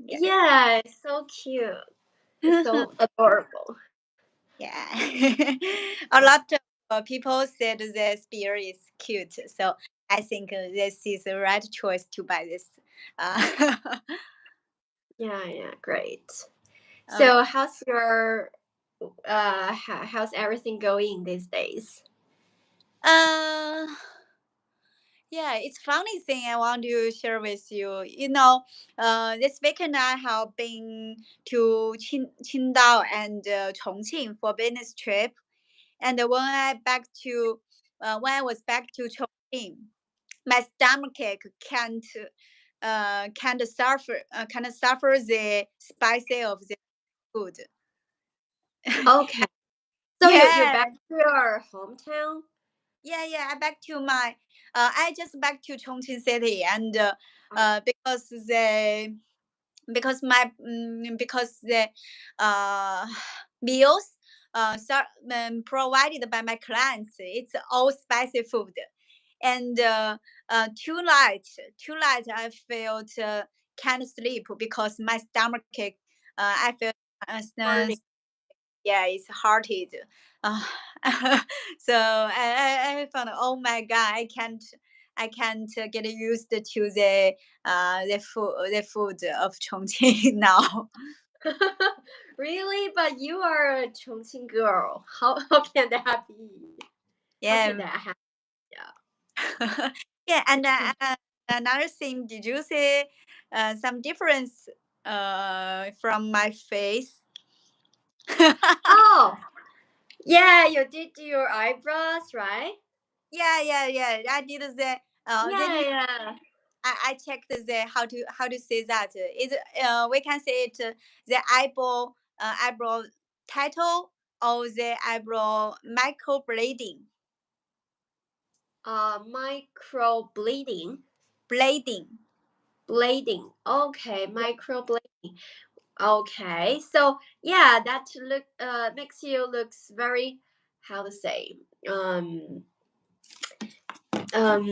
Yeah, it's so cute. It's so adorable. Yeah. A lot of people said the spear is cute, so I think this is the right choice to buy this. Uh, Yeah, great. uh, So how's everything going these days? uh, yeah, it's funny thing I want to share with you. This weekend I have been to Qingdao and Chongqing for business trip, and when I was back to Chongqing, my stomach can't suffer the spicy of the food. Okay. So you're Yeah, back to your hometown? yeah. I just back to Chongqing city, and Oh, because the uh, meals provided by my clients, it's all spicy food, and too late I felt kind of sleep because my stomach I felt morning. yeah, it's hearted. Uh, so I found, oh my god, I can't get used to the food of Chongqing now. Really? But you are a Chongqing girl. How can that be? How can Yeah. that happen? Yeah. Yeah, and another thing, did you see some difference from my face? Oh, yeah, you did your eyebrows, right? Yeah. I did Yeah, yeah. I checked how to say that. We can say it the eyebrow title or the eyebrow microblading. Micro bleeding. Blading. Blading. Okay, Yeah. micro blading. Okay, so yeah, that look makes you looks very how to say um um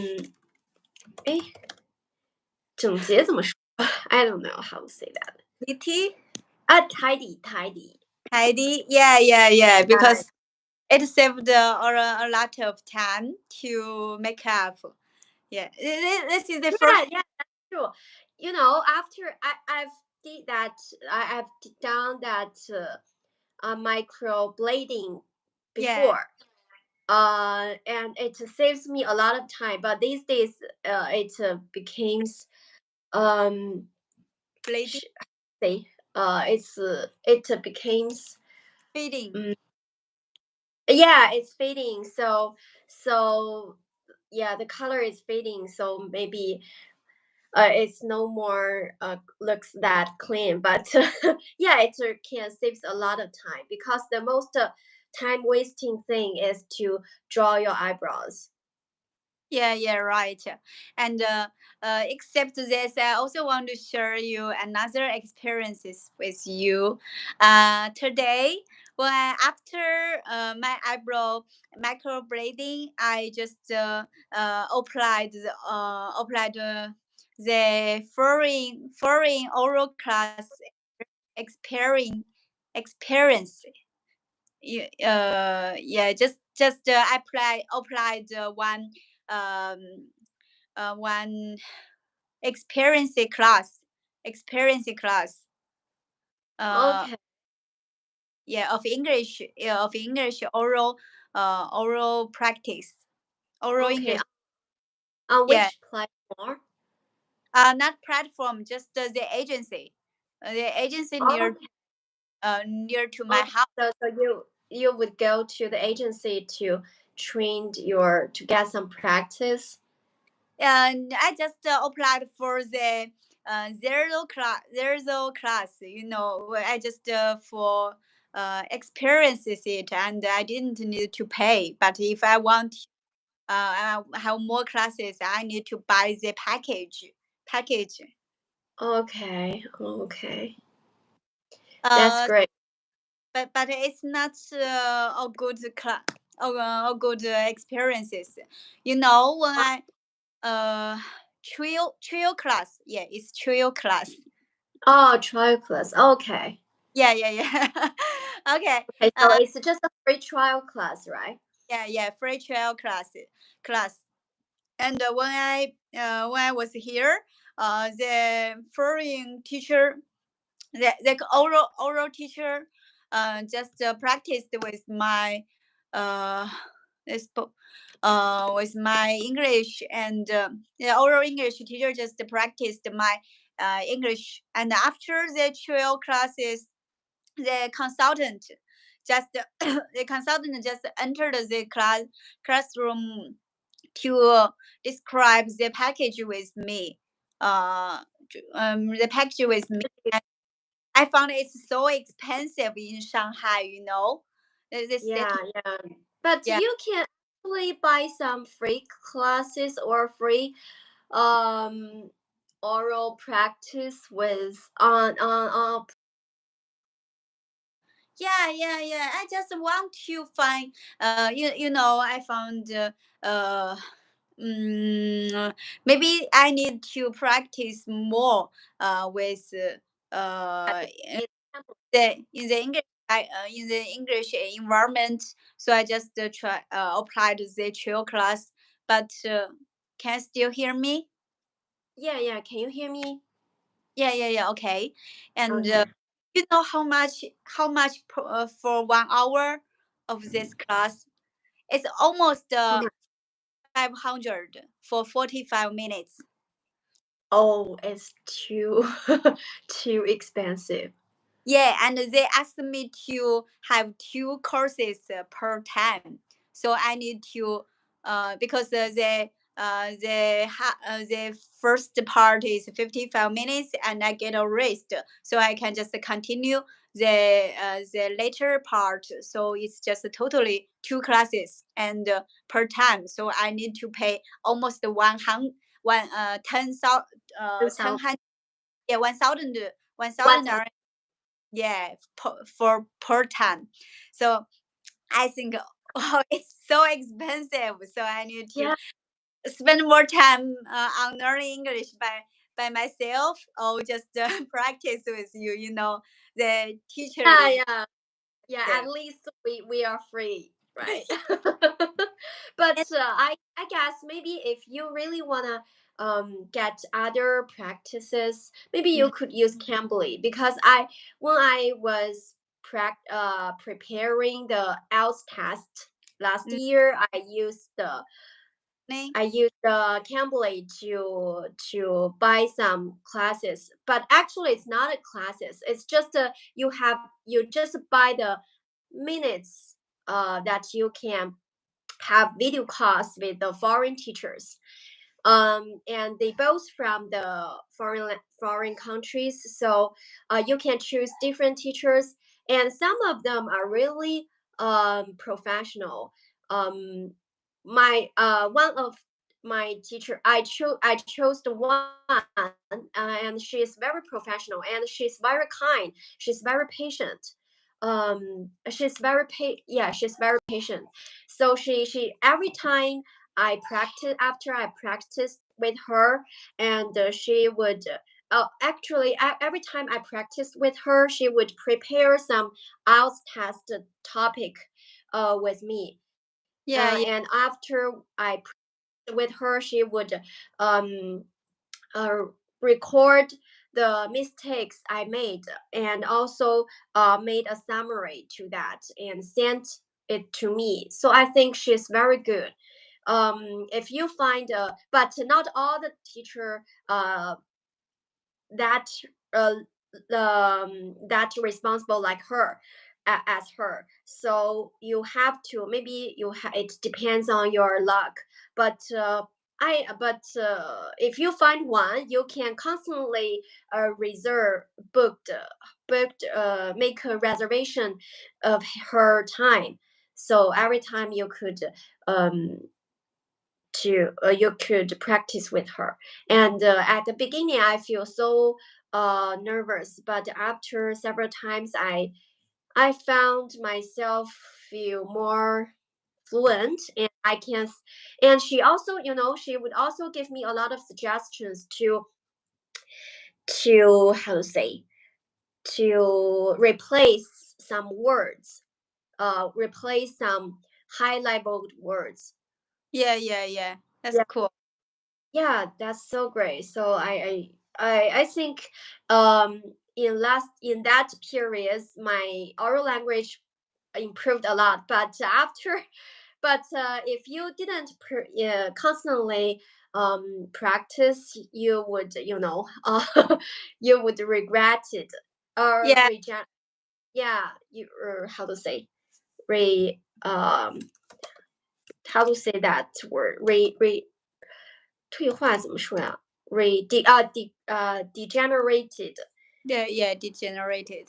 哎整洁怎么说？I don't know how to say that. Pretty, Tidy. tidy. Yeah. Uh, Because it saved a lot of time to make up. Yeah, this is the first. yeah, that's true. You know, after I've did that, I've done that microblading Yeah, before. And it saves me a lot of time. But these days, it becomes um, blading, say, it becomes fading. um, yeah, it's fading. So yeah, the color is fading. So maybe it's no more looks that clean, but yeah, it can saves a lot of time because the most time wasting thing is to draw your eyebrows. Yeah, right. And except this, I also want to share you another experiences with you. Today, after my eyebrow microblading, I just applied the foreign oral class experience experience. Yeah, just applied um one experience class uh Okay, yeah, of English oral practice, oral okay. English. On Yeah, which platform? not platform, just the agency Oh, near to my okay. house. So you would go to the agency to train your to get some practice. And I just applied for the zero class. I just for experiences it, and I didn't need to pay. But if I want have more classes, I need to buy the package. Okay. That's Uh, great. but it's not a good class, a good experiences. When I uh trio class, yeah, it's trio class. Oh, trial class. Okay. Yeah, yeah, yeah. Okay. Okay, so Uh, it's just a free trial class, right? yeah, yeah. Free trial class. And when I was here, the foreign teacher, the oral teacher, just practiced with my uh this with my English, and the oral English teacher just practiced my English. And after the trial classes, the consultant just the consultant just entered the classroom to describe the package with me. The package with me. And I found it's so expensive in Shanghai. The Yeah, city. yeah. But Yeah, you can actually buy some free classes or free um oral practice with on yeah, yeah, yeah. I just want to find. I found. Uh, Maybe I need to practice more with uh, in the English in the English environment. So I just try applied the chill class. But can you still hear me? yeah, yeah. Can you hear me? Yeah, yeah, yeah. Okay. And Okay. you know how much for 1 hour of this class? It's almost Mhm. 500 for 45 minutes. Oh, it's too too expensive. Yeah, and they asked me to have two courses per time. So I need to, because the first part is 55 minutes, and I get a rest, so I can just continue the later part. So it's just totally two classes and per time. So I need to pay almost 100, 10,000, And so 10, yeah, 1,000, 1,000 what's up? yeah, per time. So I think, oh, it's so expensive, so I need to Yeah, spend more time on learning English by myself, or just practice with the teacher yeah, is yeah. Yeah, there. at least we are free, right? And, But I guess maybe if you really wanna get other practices, maybe mhm, you could use Cambly because I when I was preparing the IELTS test last mhm, year, I mhm, used the Cambly to buy some classes, but actually it's not a classes. It's just you just buy the minutes that you can have video calls with the foreign teachers. And they both from the foreign countries, so you can choose different teachers, and some of them are really professional. um, my one of my teacher, I chose the one, and she is very professional, and she's very kind, she's very patient. Yeah, she's very patient. So she every time I practice after I practiced with her, and she would actually every time I practiced with her, she would prepare some IELTS test topic with me. yeah, yeah, And after I practiced with her, she would um, uh, record the mistakes I made, and also made a summary to that and sent it to me. So I think she's very good. If you find but not all the teacher that uh, that responsible like her as her, so you have to, maybe it depends on your luck. But if you find one, you can constantly reserve booked make a reservation of her time, so every time um you could practice with her. And at the beginning, I feel so nervous, but after several times, I found myself feel more fluent, and I can. And she also, she would also give me a lot of suggestions to how to say, to replace some words, replace some high level words. Yeah, yeah, yeah. That's Yeah, cool. yeah, that's so great. So I think um in that period my oral language improved a lot. But after, but if you didn't constantly practice, you would, you would regret it, or Yeah, reject. Yeah, you, or how to say, re how to say that word, re 退化怎么说呀？re degenerated. yeah, yeah. Degenerated.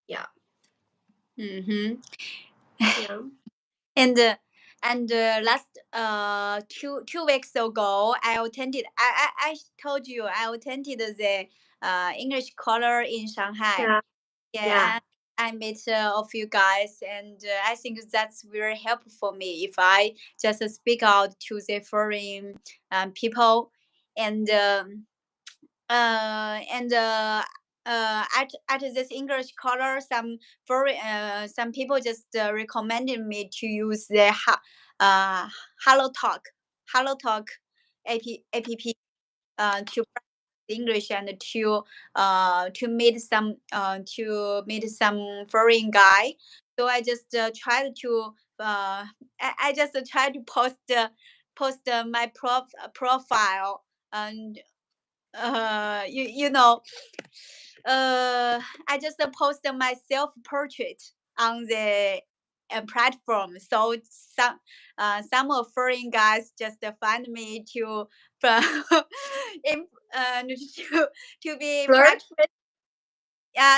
Yeah, Mm-hmm. yeah, And last 2 weeks ago, I attended. I told you I attended the English color in Shanghai. yeah, yeah. Yeah, I met a few guys, and I think that's very helpful for me if I just speak out to the foreign people, and and at this English color, some people just recommended me to use the Hello Talk, Hello Talk app to English and to meet some foreign guy. So I just tried to I just tried to post my profile, and you know I just posted my self portrait on the platform. So some of foreign guys just find me to in, to be Flirt practice. with.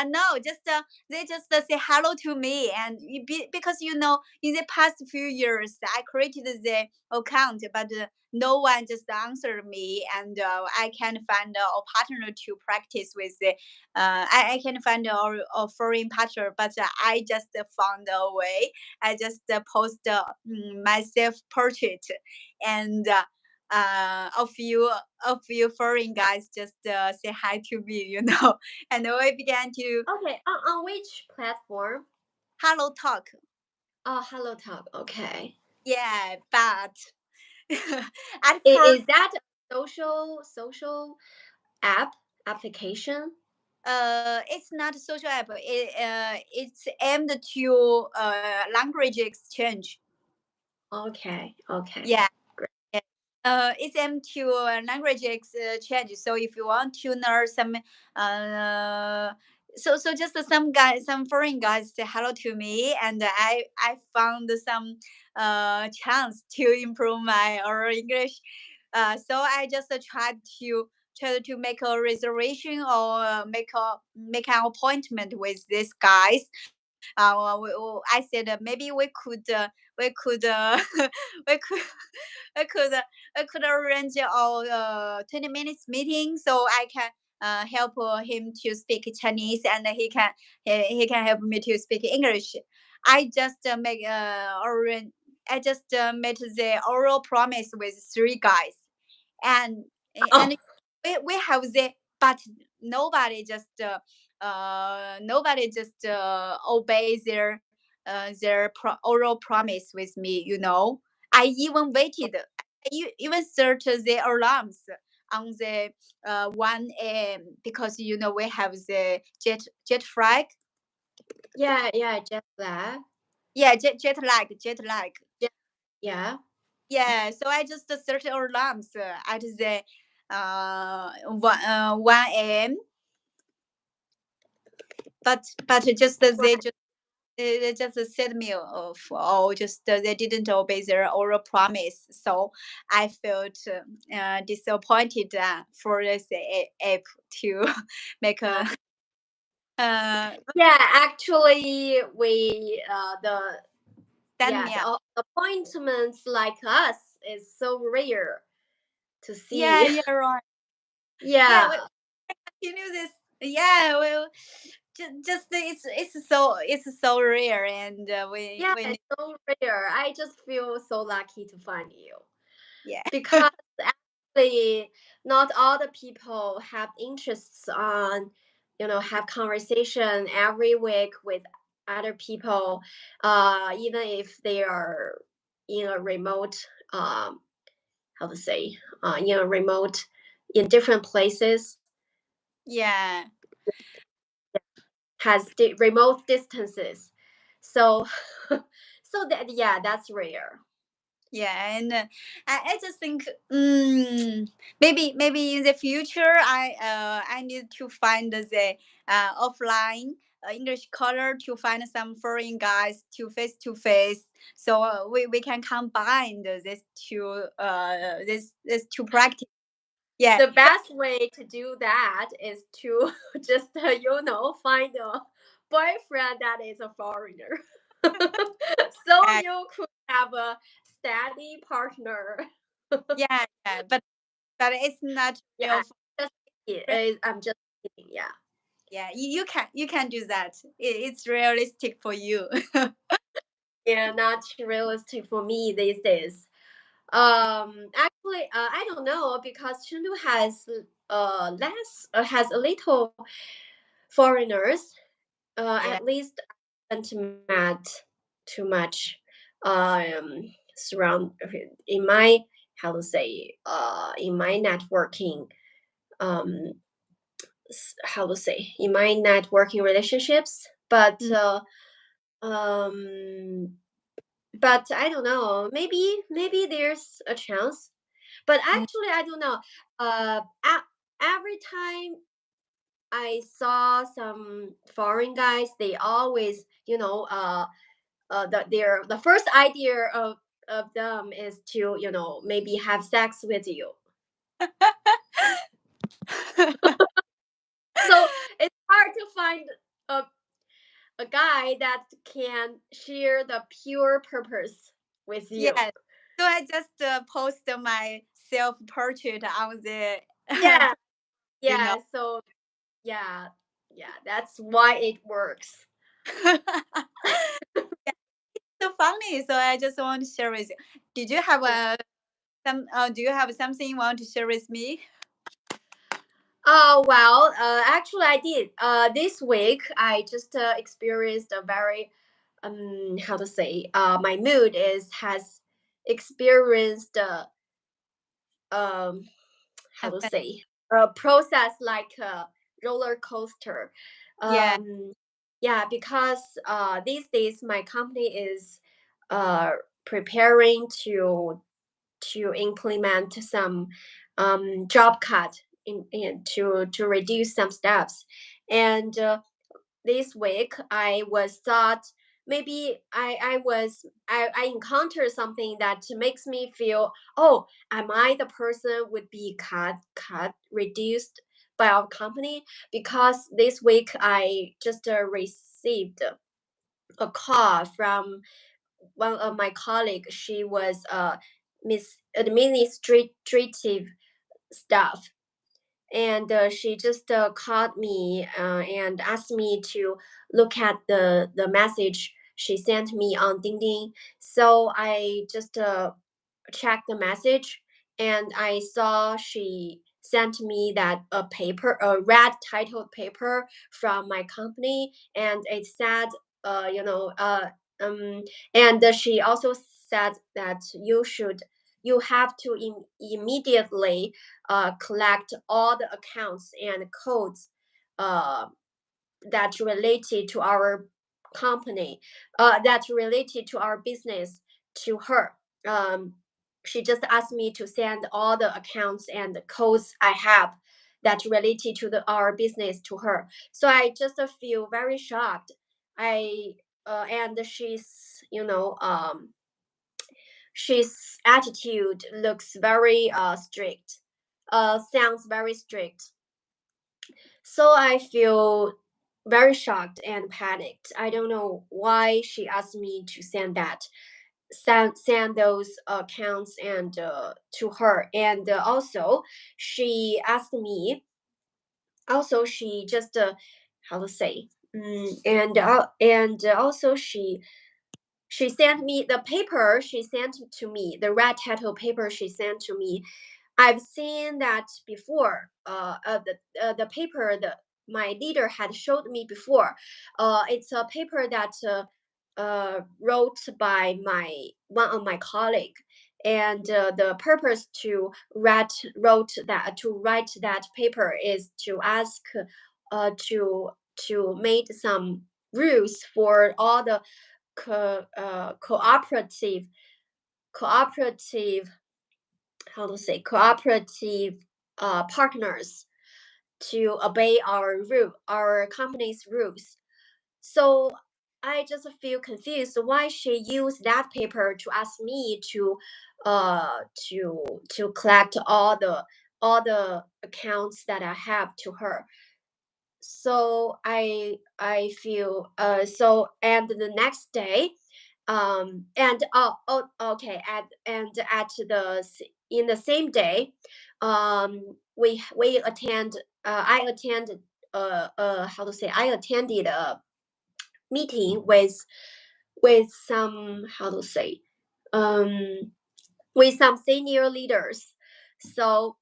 No, just they just say hello to me, and because in the past few years I created the account, but no one just answered me, and I can't find a partner to practice with. I can find a foreign partner, but I just found a way. I just post my self portrait, and a few foreign guys just say hi to me, and we began to Okay, on which platform? hello talk. Oh, Hello Talk. Okay. Yeah, but at first, Is that a social app application? it's not a social app. It's aimed to language exchange. Okay, okay. Yeah. Great. Yeah. It's aimed to language exchange. So if you want to learn some, uh, so just some guys, some foreign guys say hello to me, and I found some chance to improve my oral English. So I just tried to make a reservation, or make an appointment with these guys. I said maybe we could we could I could I could arrange a 20 minutes meeting, so I can help him to speak Chinese, and he can help me to speak English. I just I just made the oral promise with 3 guys, and Oh, and we have the, but nobody just obey their oral promise with me. I even waited. Even searched the alarms on the 1 a.m. because we have the jet flag. yeah, yeah. Jet lag. Yeah, jet lag. Yeah, yeah. Yeah, so I just searched alarms at the 1 a.m. But just they just said me of, oh, just they didn't obey their oral promise. So I felt disappointed for this app to make Uh, a uh yeah, actually, we stand me up. appointments like us is so rare to Yeah, see. yeah, right. Yeah, Yeah, we continue this. Yeah, well, just it's so rare, and yeah, we need, it's so rare. I just feel so lucky to find you yeah. because actually not all the people have interests on, have conversation every week with other people, even if they are in a remote, how to say, remote in different places, Yeah. has remote distances. So, so that, yeah, that's rare. Yeah, and I just think maybe in the future I need to find the offline English color to find some foreign guys to face, so we can combine this two practice. Yeah, The best way to do that is to just find a boyfriend that is a foreigner, so yeah, you could have a steady partner. yeah, yeah. But it's not Yeah, real. just I'm just kidding. Yeah, Yeah, you can do that. It's realistic for you. yeah, not realistic for me these days. Actually, I don't know because Chengdu has less has a little foreigners. Yeah. At least I haven't met too much. Surround in my, how to say, in my networking, um how to say, in my networking relationships, Mm, um but I don't know, maybe there's a chance, but mm. actually I don't know. Every time I saw some foreign guys, they always, the first idea of them is to, maybe have sex with you. So it's hard to find a a guy that can share the pure purpose with you. Yeah. So I just post my self portrait on the, Yeah, you know. yeah. So yeah, yeah. That's why it works. Yeah, so funny. So I just want to share with you. Did you have Yeah. Do you have something you want to share with me? Oh well, actually, I did. This week I just experienced a very, how to say, my mood is has experienced um, how to say, a process like a roller coaster. Yeah. Um, yeah, because these days my company is uh preparing to implement some job cut in to reduce some steps, and this week I was thought maybe I encountered something that makes me feel, oh, am I the person would be cut reduced by our company, because this week I just received a call from one of my colleagues. She was miss administrative staff, and she just called me and asked me to look at the message she sent me on Dingding. So I just checked the message, and I saw she sent me that a paper, a red titled paper from my company, and it said, you know, and she also said that you have to immediately collect all the accounts and codes uh, that related to our company, that related to our business to her. Um, she just asked me to send all the accounts and the codes I have that related to our business to her. So I just feel very shocked. I and she's attitude looks very strict, sounds very strict. So I feel very shocked and panicked. I don't know why she asked me to send those accounts and to her. And also she asked me. Also, she just how to say. And also she sent me the paper she sent to me, the red title paper she sent to me. I've seen that before. The paper that my leader had showed me before. It's a paper that wrote by my one of my colleague, and the purpose to write that paper is to ask to make some rules for all the cooperative how to say cooperative partners to obey our company's rules. So I just feel confused why she used that paper to ask me uh to to collect all the accounts that I have to her. So I feel so, and the next day, and okay, at in the same day, we attend I attended how to say I attended a meeting with some how to say um with some senior leaders. So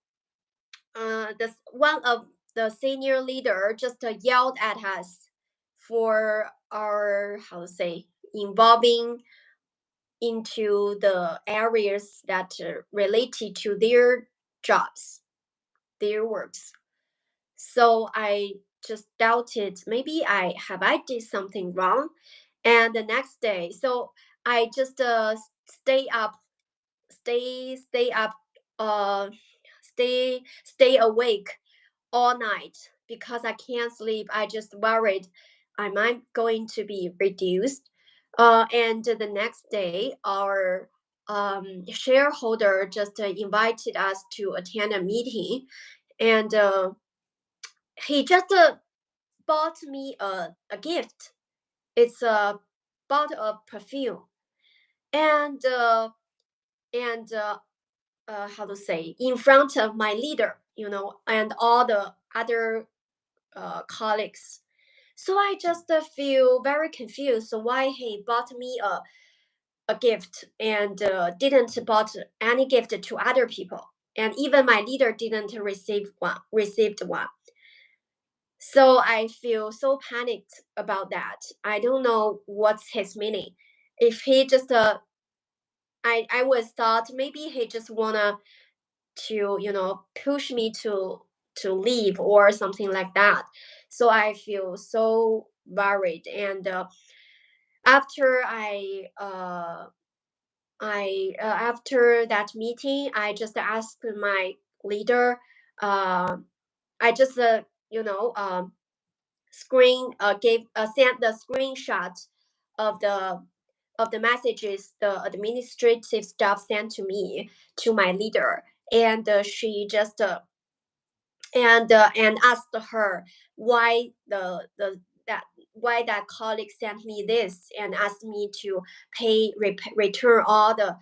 this one of the senior leader just yelled at us for our how to say involving into the areas that related to their jobs, their works. So I just doubted maybe I did something wrong. And the next day, so I just stay up, stay up, uh, stay awake all night because I can't sleep. I just worried, am I going to be reduced? And the next day, our shareholder just invited us to attend a meeting, and he just bought me a gift. It's a bottle of perfume, and how to say in front of my leader, and all the other colleagues. So I just feel very confused why he bought me a gift and didn't bought any gift to other people. And even my leader didn't received one. So I feel so panicked about that. I don't know what's his meaning. If he just I was thought maybe he just wanna to push me to leave or something like that. So I feel so worried, and after after that meeting I just asked my leader. I just screen gave sent the screenshot of the messages the administrative staff sent to me to my leader, and she just and asked her why the that why that colleague sent me this and asked me to return all the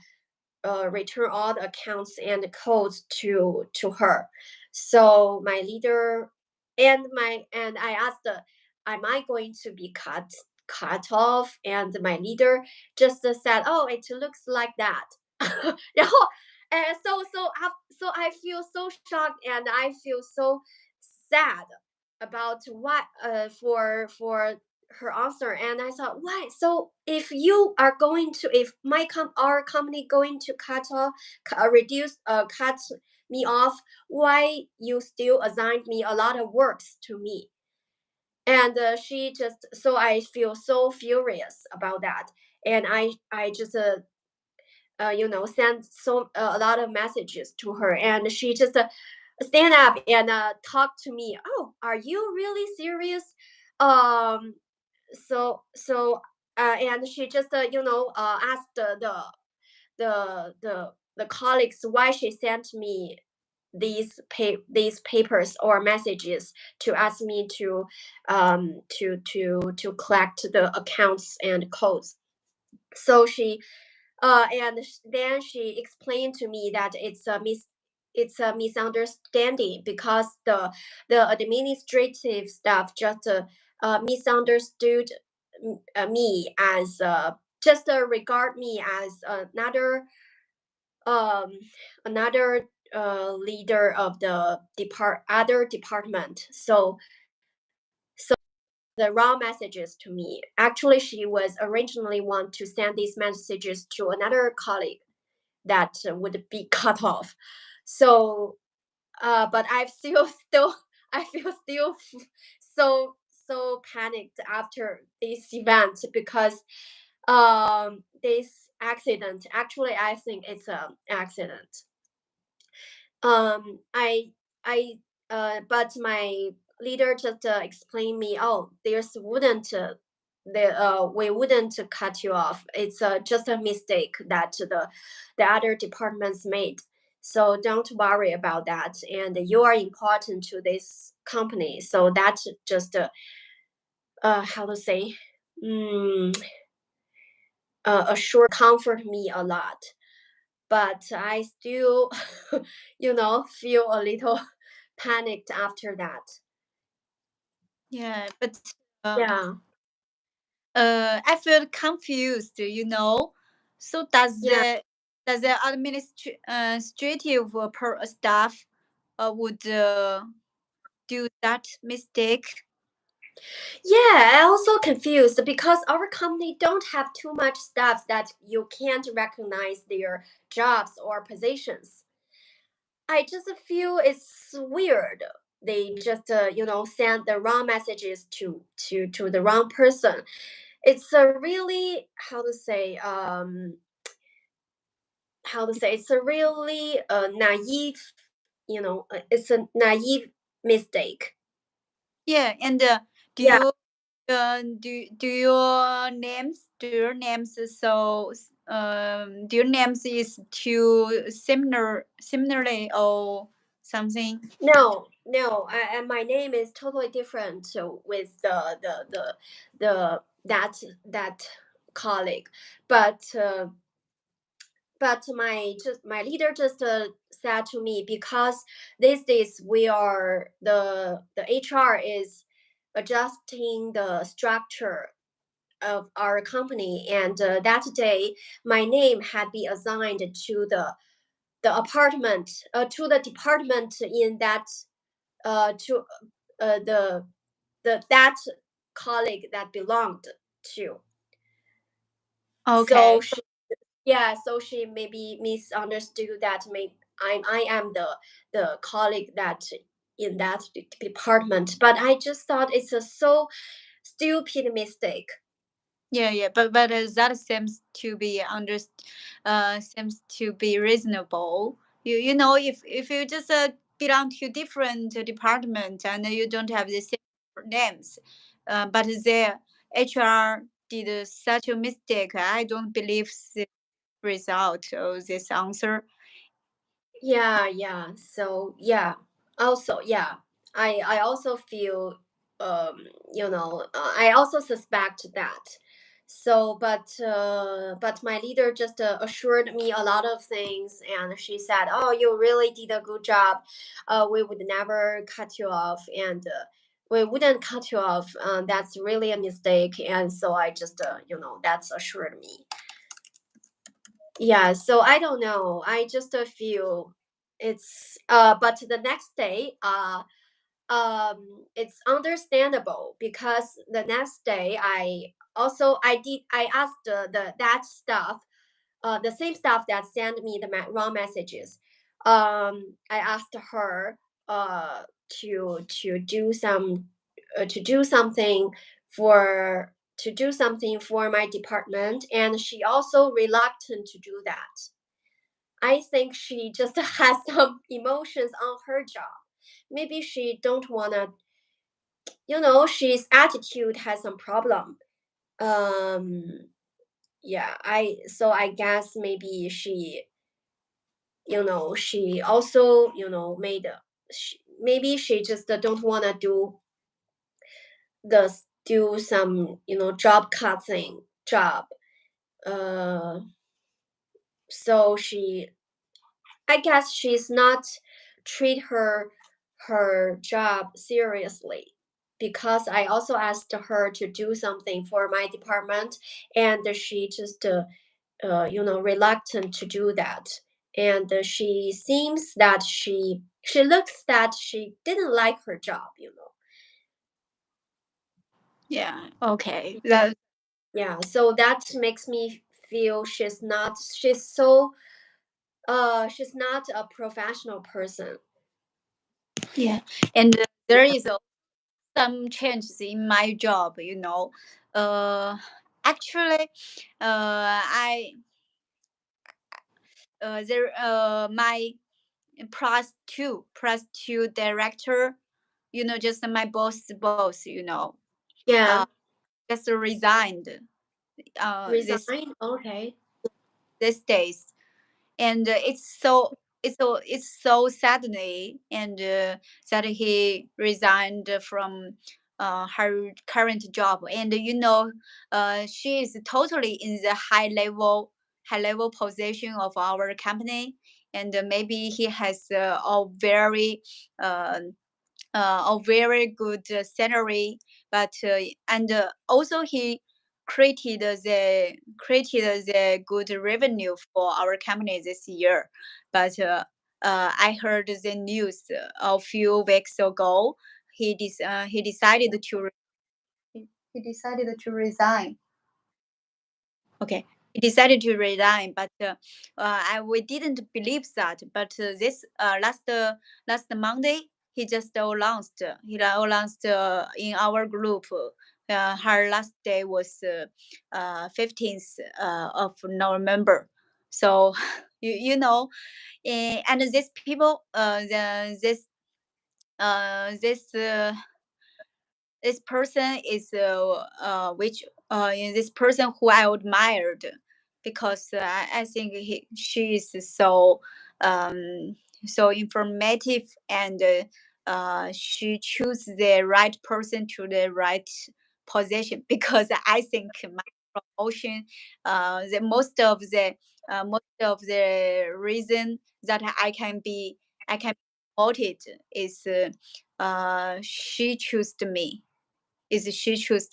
accounts and codes to her. So my leader and I asked, am I going to be cut off? And my leader just said, oh, it looks like that. 然后 so I feel so shocked and I feel so sad about what for her answer. And I thought, why? So if you are going to, if our company going to cut me off, why you still assigned me a lot of works to me? And she just, so I feel so furious about that, and I just sent a lot of messages to her, and she just stand up and talk to me. Oh, are you really serious? Um, and she just asked the colleagues why she sent me these papers or messages to ask me to collect the accounts and codes. So then she explained to me that it's a misunderstanding because the administrative staff just misunderstood me as just regard me as um another leader of the other department. So the raw messages to me. Actually, she was originally want to send these messages to another colleague that would be cut off. So, but I feel still, I feel still so panicked after this event because this accident. Actually, I think it's an accident. I but my leader just explained me, oh, there's wouldn't we wouldn't cut you off. It's just a mistake that the other departments made. So don't worry about that. And you are important to this company. So that's just how to say, mm, assure comfort me a lot. But I still, feel a little panicked after that. Yeah, but uh, Yeah, I feel confused. So yeah, does the administrative staff would do that mistake? yeah. I also confused because our company don't have too much staff that you can't recognize their jobs or positions. I just feel it's weird. They just send the wrong messages to the wrong person. It's a really how to say it's a really naive, it's a naive mistake. Yeah, and do Yeah, you do your names do your names is too similarly or something? no, and my name is totally different with the that colleague, but my leader just said to me because these days we are the HR is adjusting the structure of our company, and that day my name had been assigned to the department in that to that colleague that belonged to. Okay. So she maybe misunderstood that maybe I am the colleague that in that department, but I just thought it's a so stupid mistake. Yeah, yeah, but that seems to be reasonable. If you just belong to different department and you don't have the same names, but their HR did such a mistake, I don't believe the result of this answer. Yeah. So yeah, also yeah, I also feel I also suspect that. So but my leader just assured me a lot of things, and she said, oh, you really did a good job. We would never cut you off, and we wouldn't cut you off. That's really a mistake, and so I just that's assured me. Yeah, so I don't know. I just feel it's but the next day it's understandable because the next day I asked that staff, the same staff that sent me the wrong messages. I asked her uh to do some to do something for my department, and she also reluctant to do that. I think she just has some emotions on her job. Maybe she don't wanna, she's attitude has some problem. Um, yeah, I guess maybe she also, maybe she just don't wanna do some, job cutting job. Uh, so I guess she's not treat her job seriously because I also asked her to do something for my department, and she just reluctant to do that. and she seems that she looks that she didn't like her job, you know. Yeah. Okay. That. Yeah, so that makes me feel she's not a professional person. Yeah. And there is some changes in my job. Uh, Actually, I there my plus two director, just my boss, uh Yeah, just resigned this resign. Okay. these days. And it's so sadly, and that he resigned from her current job. And she is totally in the high level position of our company. And maybe he has uh, a very good salary. But and also he created the good revenue for our company this year. But I heard the news a few weeks ago. He decided to resign. Okay, he decided to resign. But we didn't believe that. But this last Monday, he announced in our group. Her last day was 15th of November. So and these people, this this person is which this person who I admired, because I think she is so informative. And she choose the right person to the right position. Because I think my promotion, the most of the reason that I can be promoted is she chose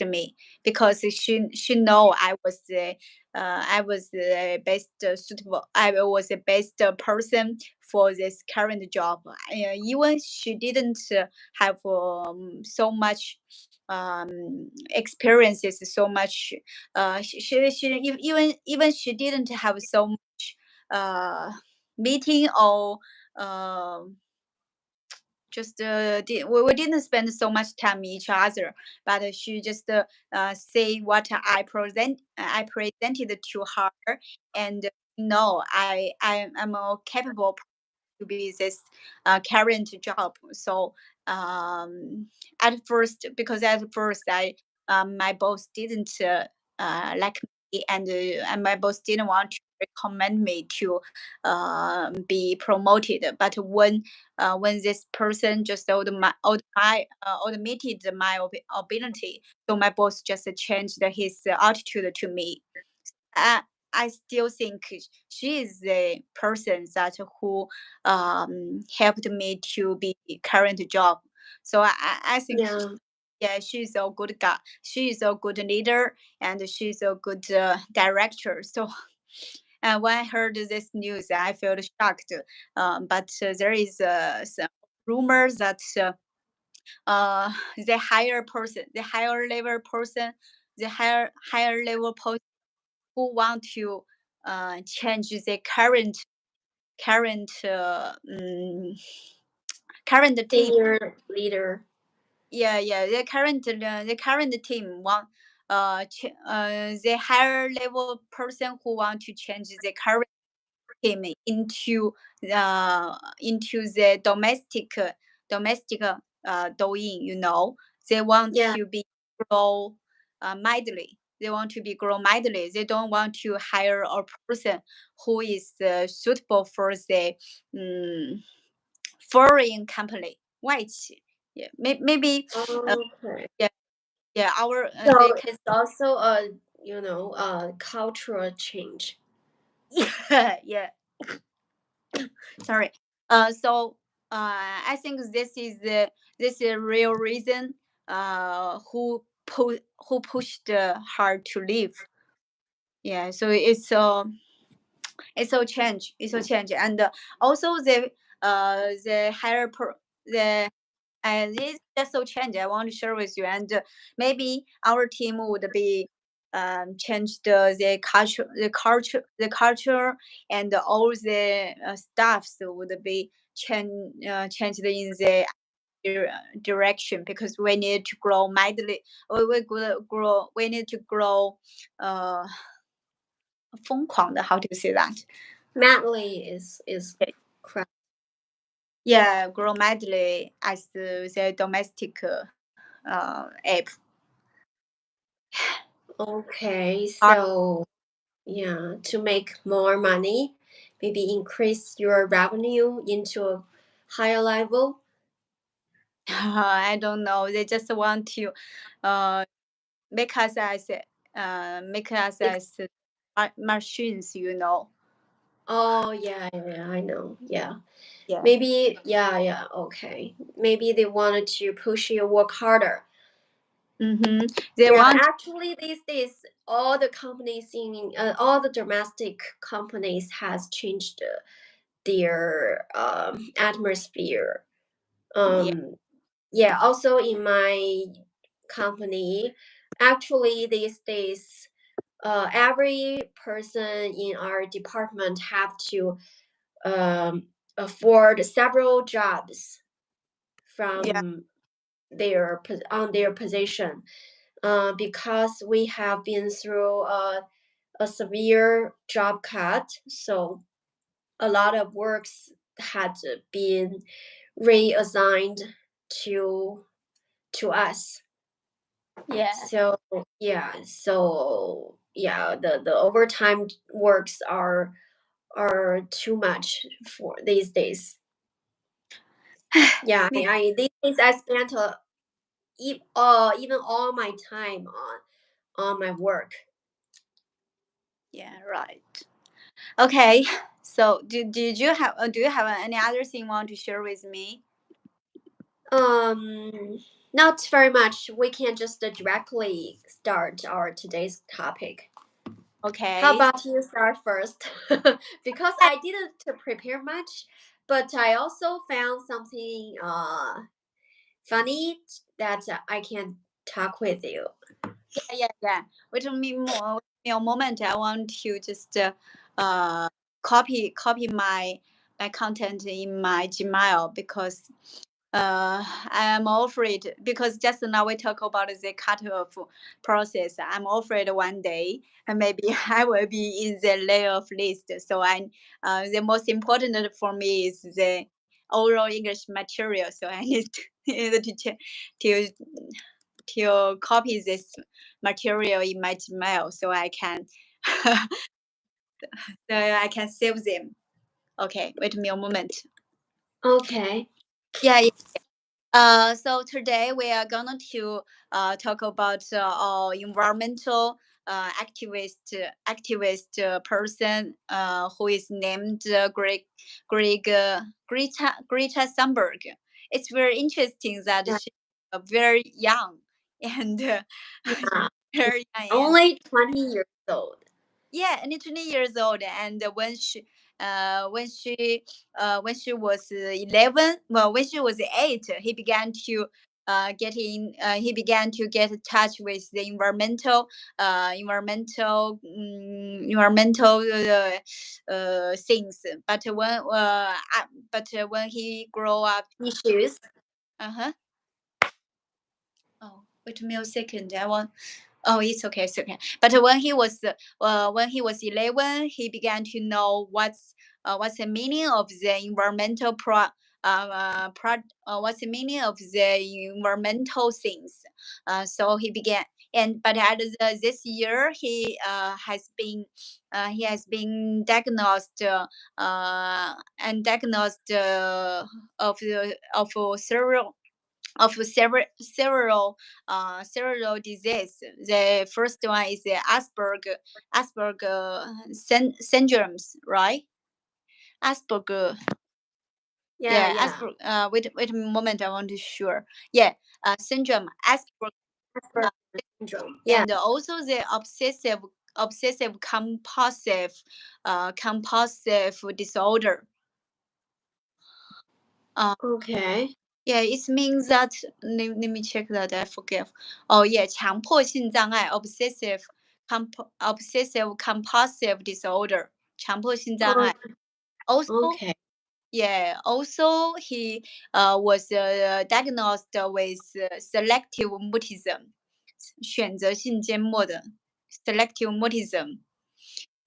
me, because she know I was the best suitable. I was the best person for this current job. Even she didn't have so much experiences, so much. Even she didn't have so much uh, meeting, or uh, just we didn't spend so much time each other. But she just say what I presented to her. And no, I'm a capable to be this current job. So um, at first I my boss didn't like me. And my boss didn't want to recommend me to be promoted. But when this person just admitted my ability, so my boss just changed his attitude to me. I, I still think she is the person that who helped me to be current job. So I think Yeah. yeah, she's a good guy. She is a good leader, and she's a good director. So when I heard this news, I felt shocked. But there is some rumors that the higher level person who want to change the current team. Senior leader. Yeah, the current team want the higher level person who want to change the current team into the domestic doing. They want Yeah. to be grow mightily. They want to be grow mightily. They don't want to hire a person who is suitable for the um, foreign company. White. Yeah, maybe. Uh, Okay. yeah, yeah. Our So they can. it's also a, a cultural change. Yeah, yeah. Sorry. So I think this is real reason who pushed her to leave. Yeah. So it's it's all change. It's all change, and also the higher the this just so change. I want to share with you, and maybe our team would be change the culture, and all the staffs would be changed in the direction, because we need to grow madly. We need to grow 疯狂的 how to say that. Madly is correct. Yeah, grow madly as the domestic app. Okay, so yeah, to make more money, maybe increase your revenue into a higher level. I don't know. They just want to uh, make us as Ex- machines, you know. oh yeah, yeah, I know. Yeah. Yeah. Maybe yeah, yeah, okay. Maybe they wanted to push you work harder. Mm-hmm. They Yeah, want. actually these days all the companies in all the domestic companies has changed their atmosphere. Yeah. Yeah, also in my company, actually these days every person in our department have to afford several jobs Yeah. from on their position because we have been through a severe job cut, so a lot of works had been reassigned to us. Yeah. So the overtime works are too much for these days. Yeah, Me- I these days I spent even all my time on my work. yeah. Right. Okay. So, did you have do you have any other thing you want to share with me? Um, Not very much. We can just directly start our today's topic. How Okay. about you start first? Because Yeah, I didn't prepare much, but I also found something funny that I can talk with you. yeah. Wait a me more. Wait me a moment. I want to just uh copy my content in my Gmail, because I'm afraid, because just now we talk about the cut-off process. I'm afraid one day maybe I will be in the layoff list. So the most important for me is the oral English material. So I need need to copy this material in my Gmail, so I can save them. Okay, wait me a moment. Okay. Yeah, so today we are going to talk about environmental activist person who is named Greta Thunberg. It's very interesting that Yeah. she's very young, and Yeah. very young, and Only 20 years old. yeah, and 20 years old. And when she was 11, well, when she was 8, he began to he began to get in touch with the environmental things. But when he grow up. Issues. Uh-huh. Oh, wait a minute a second. I want. Oh, it's okay. It's okay. But when he was 11, he began to know what's the meaning of the environmental what's the meaning of the environmental things. So he began. And but at this year, he has been diagnosed and diagnosed of several disease. The first one is the Asperger syndromes, right? Asperger, Yeah, yeah, yeah. Asperger. Wait a moment. I want to sure. Yeah, syndrome, Asperger, Asperger uh, syndrome. Yeah. and also the obsessive. obsessive compulsive disorder. Uh, Okay. yeah, it means that, let me check that, I forget. Oh yeah, 强迫性障碍 obsessive compulsive disorder 强迫性障碍. Oh, Also, okay. yeah, also he was diagnosed with selective mutism 选择性缄默的 selective mutism.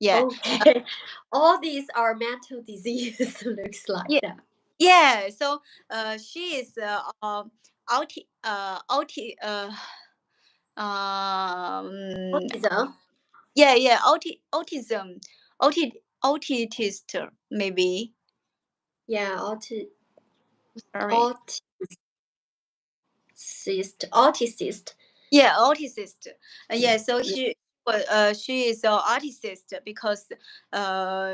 Yeah. Okay. All these are mental disease looks like Yeah, that. yeah. So she is auti um Autism. yeah, autism, autist maybe. Yeah, Sorry. autism. Auticist. Yeah, auticist. Yeah, so Yeah. she is an auticist because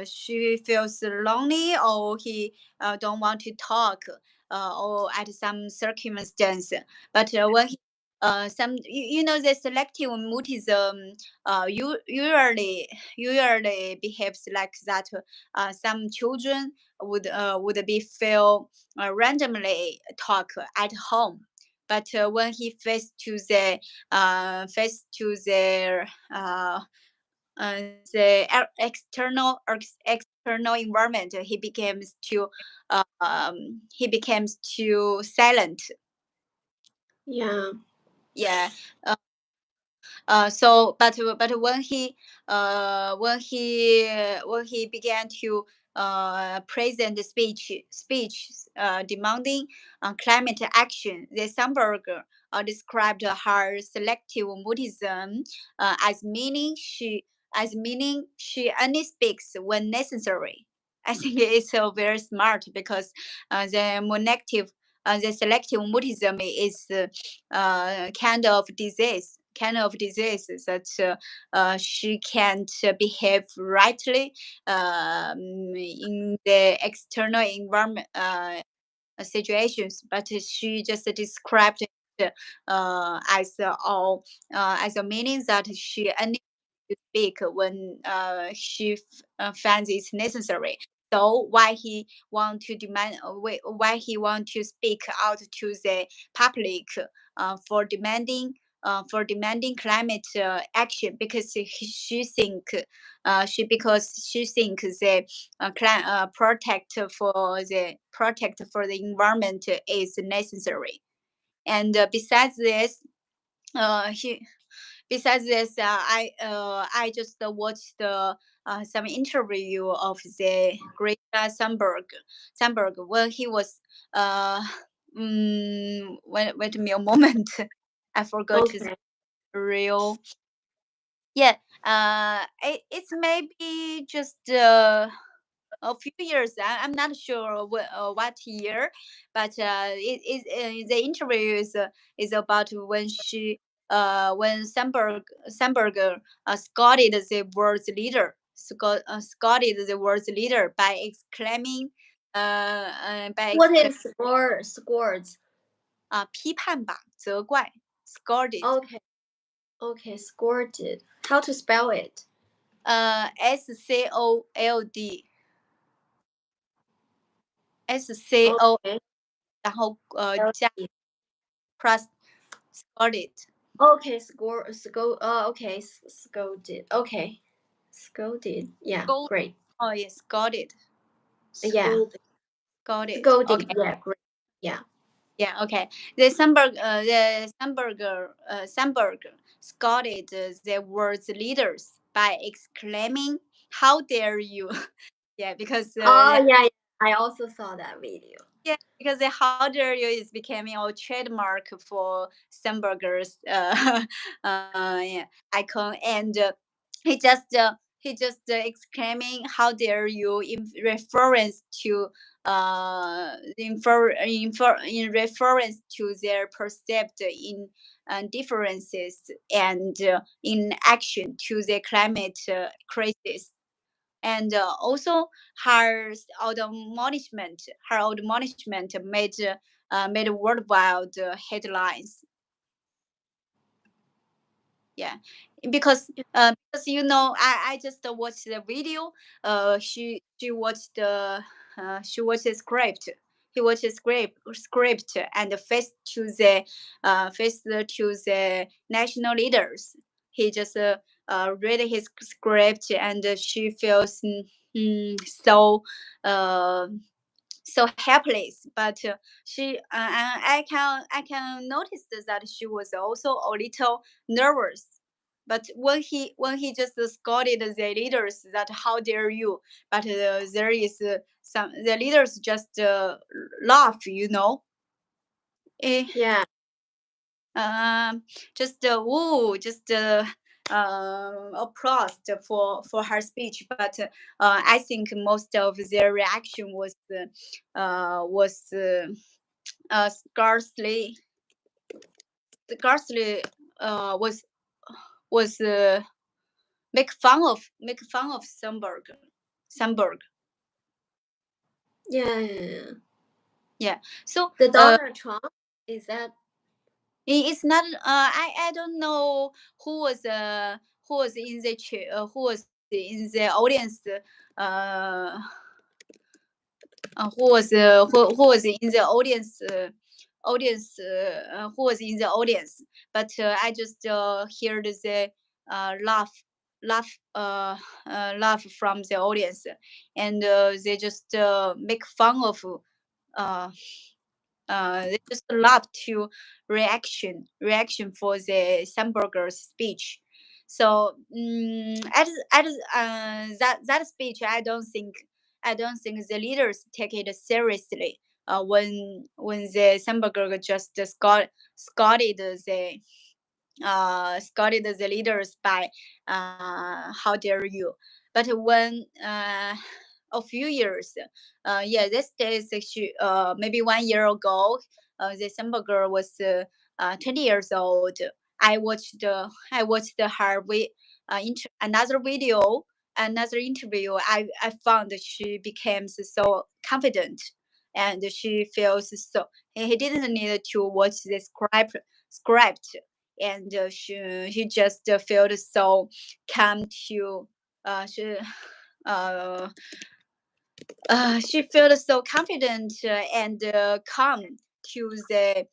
she feels lonely, or he don't want to talk, or at some circumstance. But when he, some you know, the selective mutism usually behaves like that. Some children would be feel randomly talk at home, but when he faced to external environment, he becomes too silent. Yeah. Yeah. So but when he began to present speech demanding climate action, the Sandberg described her selective mutism as meaning she only speaks when necessary. I think it's very smart because the selective mutism is kind of disease that she can't behave rightly in the external environment situations, but she just described it as a meaning that she only to speak when finds it necessary. So why he want to speak out to the public for demanding climate action, because she think the protect for the environment is necessary. And he besides this, I just watched some interview of the Greta Thunberg when he was wait me a moment. I forgot his Okay. real. Yeah, it's maybe just a few years. I'm not sure what year, but the interview is about when Sandberg scouted the world's leader, scouted the world's leader by exclaiming, by What exclaiming, is scores? 批判吧，责怪 scouted, Okay. Okay, scored. How to spell it? SCOLD SCO，Okay. 然后加 LD. plus scouted. Okay, scold. Okay, scolded. Okay, scolded. Yeah, Scold. great. Oh yes, got it. Yeah, Got it. scolded. Okay. Yeah, great. Yeah. Yeah. Okay. Sandberg scouted the world's leaders by exclaiming, "How dare you!" Yeah, because Oh, yeah, yeah. I also saw that video. yeah, because the "How dare you" is becoming a trademark for Sandberg's yeah, icon, and he just exclaiming "How dare you" in reference to in reference to their perceived in differences and in action to the climate crisis. And also her admonishment made worldwide headlines. Yeah, because I just watched the video. She watched the she watched the script. He watched the script and face to the national leaders. He just read his script, and she feels so uh so helpless. But I can notice that she was also a little nervous. But when he just scolded the leaders that how dare you, but there is some the leaders just laugh. Eh, Yeah, um, just just applause for her speech. But I think most of their reaction was scarcely was make fun of Sandberg. yeah, yeah, yeah. Yeah. So The Donald Trump, is that? it's not. I don't know who was in the who was in the audience. Uh, who was in the audience, who was in the audience. But I just heard the laugh from the audience, and they just make fun of uh, they just love to reaction for the Sandberger's speech. So that speech, I don't think the leaders take it seriously. When the Sandberger just scolded the leaders by how dare you. But when a few years, yeah, this days maybe 1 year ago, this Hamburger was 20 years old. I watched her another video, another interview. I found that she became so confident, and she feels so. He didn't need to watch the script, and he just felt so calm to she uh, she felt so confident and calm to the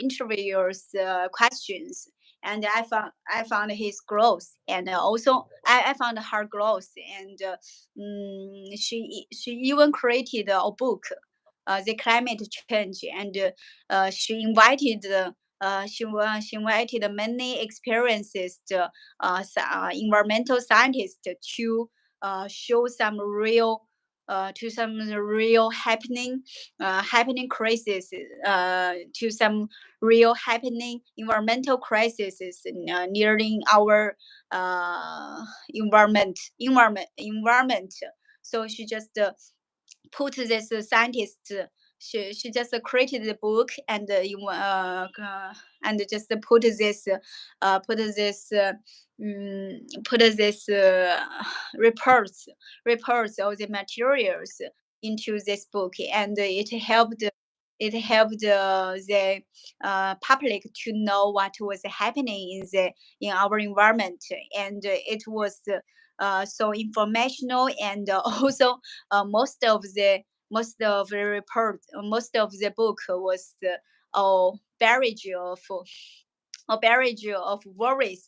interviewer's questions. And I found his growth, and also I found her growth. And she even created a book, the climate change. And she invited many experiences environmental scientists to show some real happening crisis, to some real happening environmental crises nearing our environment. So she just put this scientist. She just created the book, and and just put this reports of the materials into this book. And it helped the public to know what was happening in our environment. And it was so informational. And also most of the book was a barrage of worries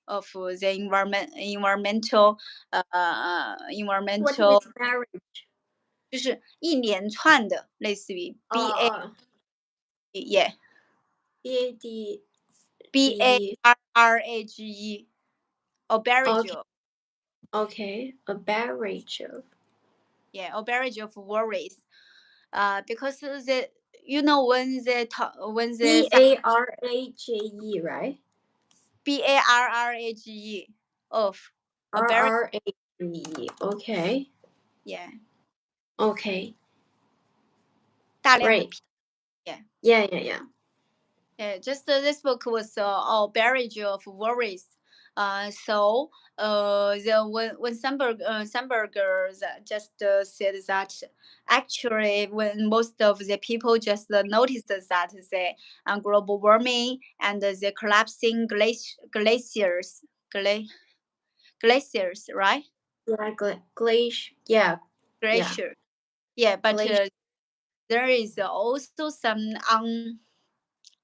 of the What is environmental，marriage? 就是一连串的，类似于 Uh, yeah B A D B A D. R R A G E a barrage Okay, of okay, a barrage of a barrage of worries. Because when the B A R A J E, right? barrage of a R barrage. R A G E. Okay, Yeah，okay, 大量的 right. P。Yeah. Yeah, yeah, yeah. Just this book was a barrage of worries So the when Sandberger just said that actually when most of the people just noticed that the global warming and the collapsing glaciers, gla- glaciers, right? Yeah, glacier. Yeah, yeah, Glacier. Yeah, but glacier. there is also some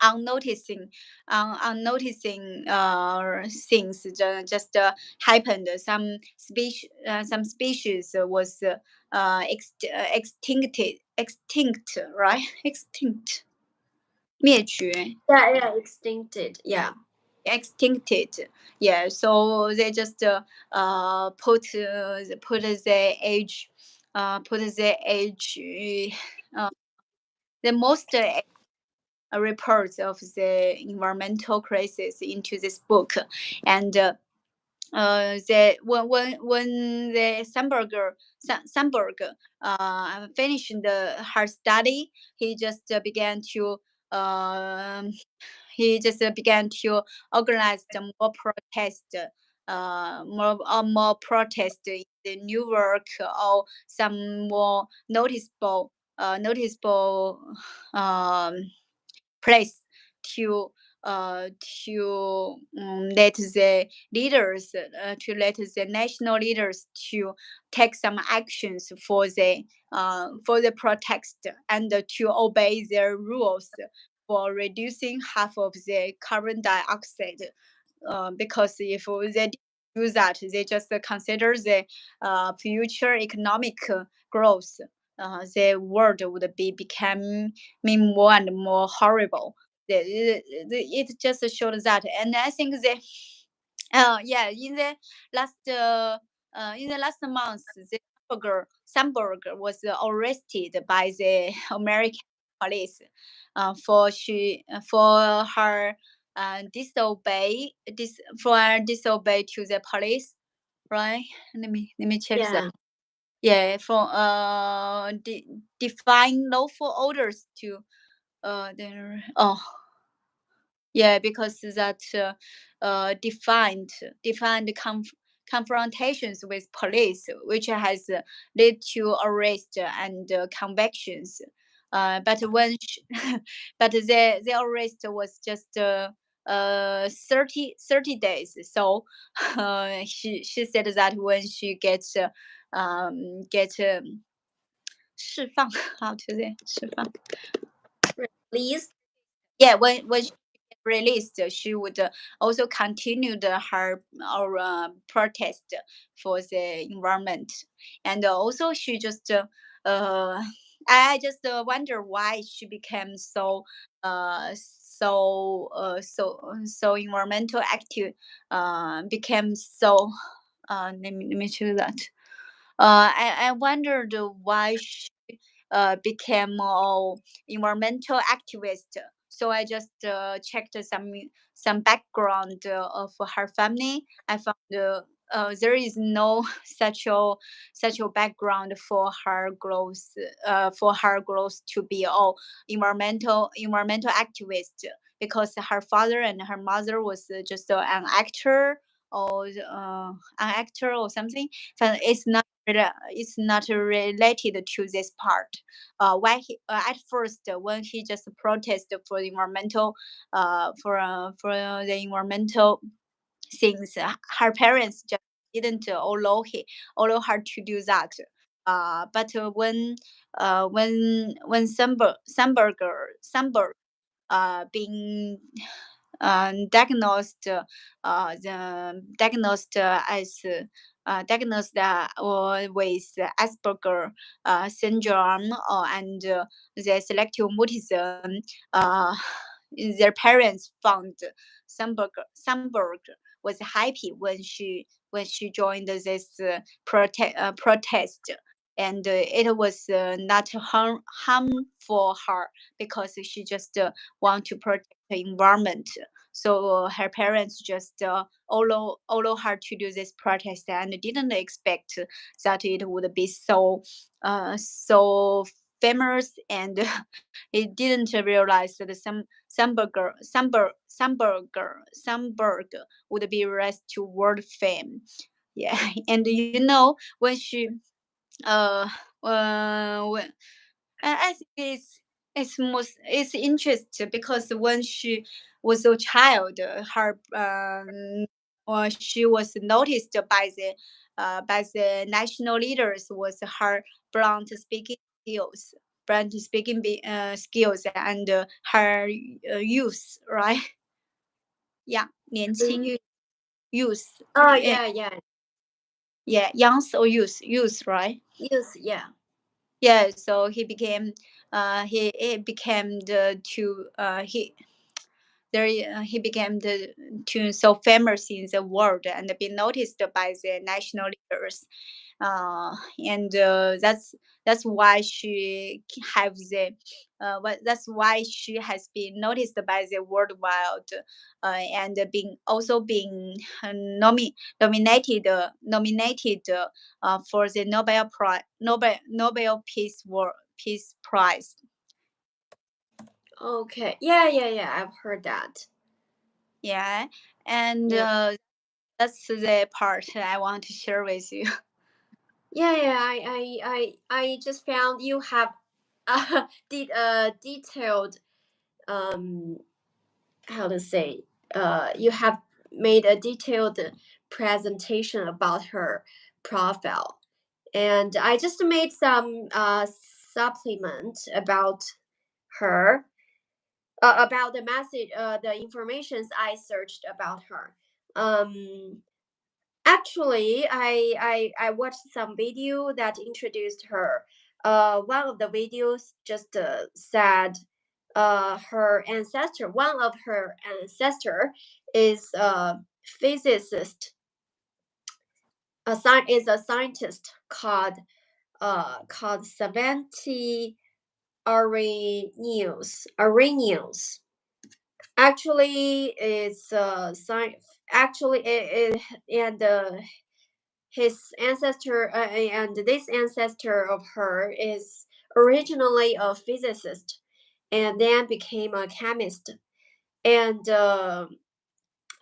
unnoticing unnoticing things just happened. Some species was extinct, right? Extinct 灭绝 Yeah, yeah, extincted. Yeah, extincted. Yeah, so they just put the age put the age uh, the most reports of the environmental crisis into this book. And the when the Sandberg finished her study, he just began to um began to organize the more protest, more protest in the New York, or some more noticeable um, place to uh, let the leaders to let the national leaders to take some actions for the protest, and to obey their rules for reducing half of the carbon dioxide, because if they do that, they just consider the future economic growth. The world would be becoming more and more horrible. It just showed that, and I think the yeah, in the last month, the Sandberg was arrested by the American police for her disobey to the police, right? Let me check that. yeah. Yeah, for defying lawful orders to there. Oh, yeah, because that defined confrontations with police, which has led to arrest and convictions. But but the arrest was just 30 days. So she said that when she gets get 释放 how to say 释放 Please. yeah, when she get released, she would also continue her protest for the environment. And also she just I just wonder why she became so environmental active, became so let me choose that. I wondered why she became a environmental activist. So I just checked some background of her family. I found there is no such a background for her growth to be a environmental activist, because her father and her mother was just an actor or something. So it's not related to this part. Why at first, when he just protested for the environmental for the environmental things, her parents just didn't allow her to do that. But when Sandberg being diagnosed diagnosed as diagnosed with Asperger syndrome, and the selective autism. Uh, their parents found Sandberg was happy when she joined this protest, and it was not harm for her, because she just want to protect the environment. So her parents just allow her to do this protest, and didn't expect that it would be so famous, and he didn't realize that Sandberg would be raised to world fame. Yeah, and when she uh when I think it's interesting because when she was a child, her she was noticed by the national leaders was her blunt speaking skills, skills, and her youth, right? Yeah, 年轻 You, youth, oh yeah, yeah, yeah. yeah, young or youth, right? Yes, yeah. Yeah, so he became the to there he became the to so famous in the world and be noticed by the national leaders, and that's why she have the that's why she has been noticed by the worldwide, and being nominated for the Nobel Peace Prize. Okay. Yeah, yeah, yeah. I've heard that. Yeah, and Yeah. that's the part I want to share with you. Yeah, yeah. I just found you have detailed um how to say you have made a detailed presentation about her profile, and I just made some supplement about her, about the message, the informations I searched about her. Um, Actually, I watched some video that introduced her. One of the videos just said her ancestor, one of her ancestor is a physicist, is a scientist called Savanti Arrhenius. Actually, it's science. Actually, and his ancestor, and this ancestor of her is originally a physicist, and then became a chemist. And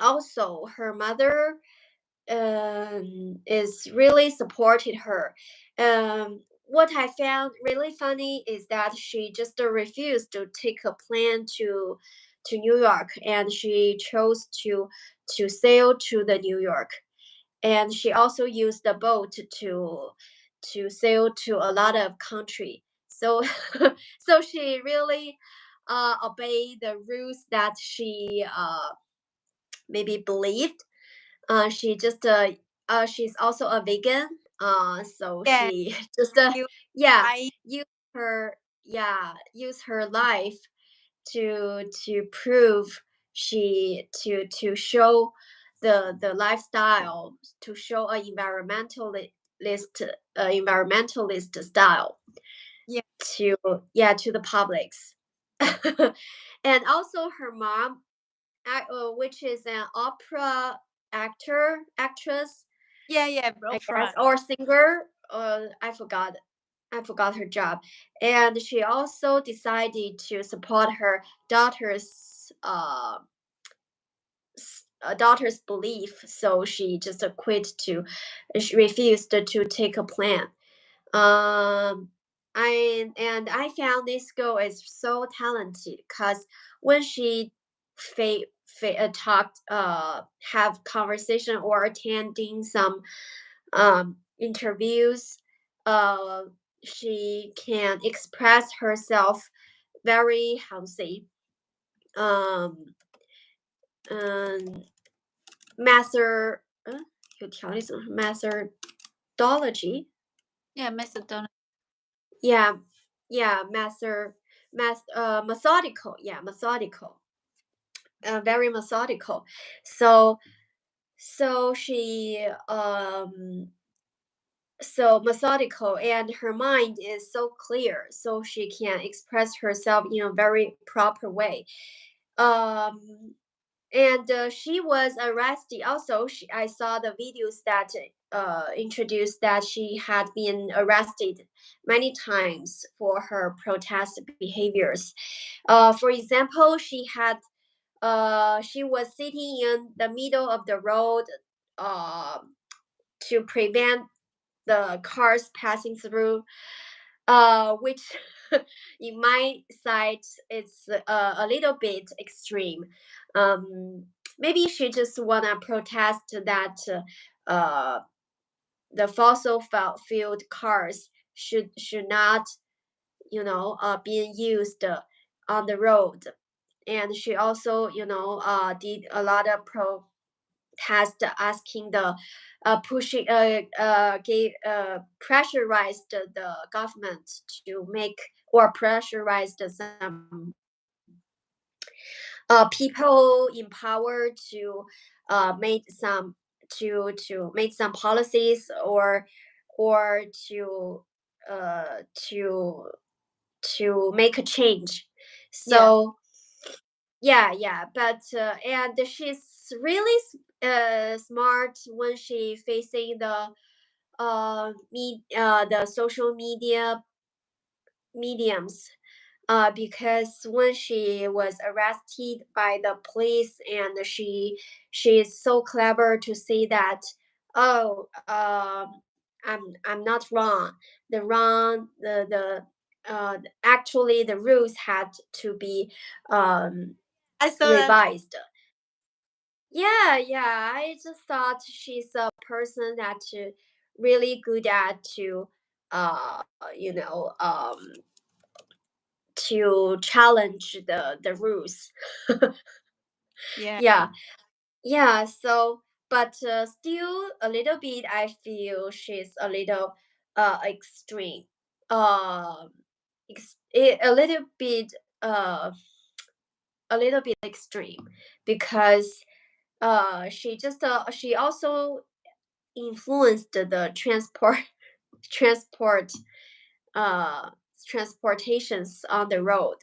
also, her mother is really supported her. What I found really funny is that she just refused to take a plane to New York, and she chose to sail to the New York, and she also used the boat to sail to a lot of country. So so she really obeyed the rules that she maybe believed. She just she's also a vegan. So Yeah, she just you yeah, I use use her life to prove to show the lifestyle, to show a environmentalist style yeah to to the publics. And also her mom, which is an opera actress, yeah I guess, opera. or singer. I forgot her job, and she also decided to support her daughter's daughter's belief. So she just she refused to take a plan. Um, I found this girl is so talented because when she talked, have conversation or attending some interviews, uh, she can express herself very, how to say, um um master 有条理什么 methodology. Yeah, Macedonia. Yeah, yeah, methodical. Yeah, methodical. Very methodical. So so she so methodical, and her mind is so clear, so she can express herself in a very proper way. And she was arrested. Also, I saw the videos that introduced that she had been arrested many times for her protest behaviors. For example, she was sitting in the middle of the road uh, to prevent the cars passing through, which in my sight it's a little bit extreme. Maybe she just wanna protest that uh, the fossil fueled cars should not, being used on the road. And she also, did a lot of protest asking the pushing gave pressurized the government to make, or pressurized some people in power to make some to make some policies, or to make a change. Yeah. So yeah, yeah, but and she's really smart when she facing the social media mediums, because when she was arrested by the police, and she is so clever to say that, oh, I'm not wrong. The wrong actually the rules had to be um, I saw that. revised. Yeah, yeah. I just thought she's a person that really good at uh, you know, um, to challenge the rules. Yeah. Yeah, yeah. So, but still a little bit. I feel she's a little extreme. Um, a little bit uh a little bit extreme, because she also influenced the transport uh transportations on the road.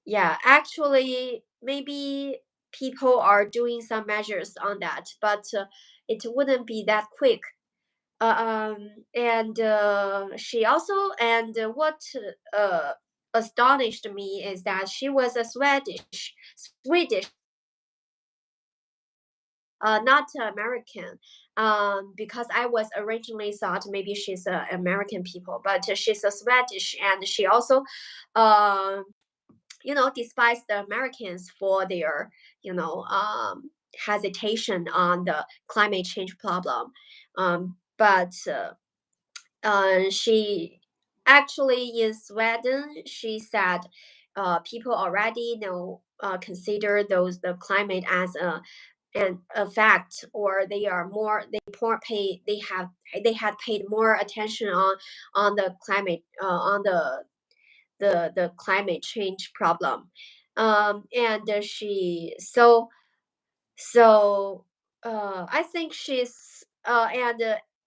Yeah, actually, maybe people are doing some measures on that, but it wouldn't be that quick. And she also, and what uh, astonished me is that she was a Swedish not American. Because I was originally thought maybe she's American people, but she's a Swedish, and she also, um, despise the Americans for their, hesitation on the climate change problem. But she actually in Sweden, she said, people already consider the climate as a fact, or they had paid more attention on the climate on the climate change problem. And she so I think she's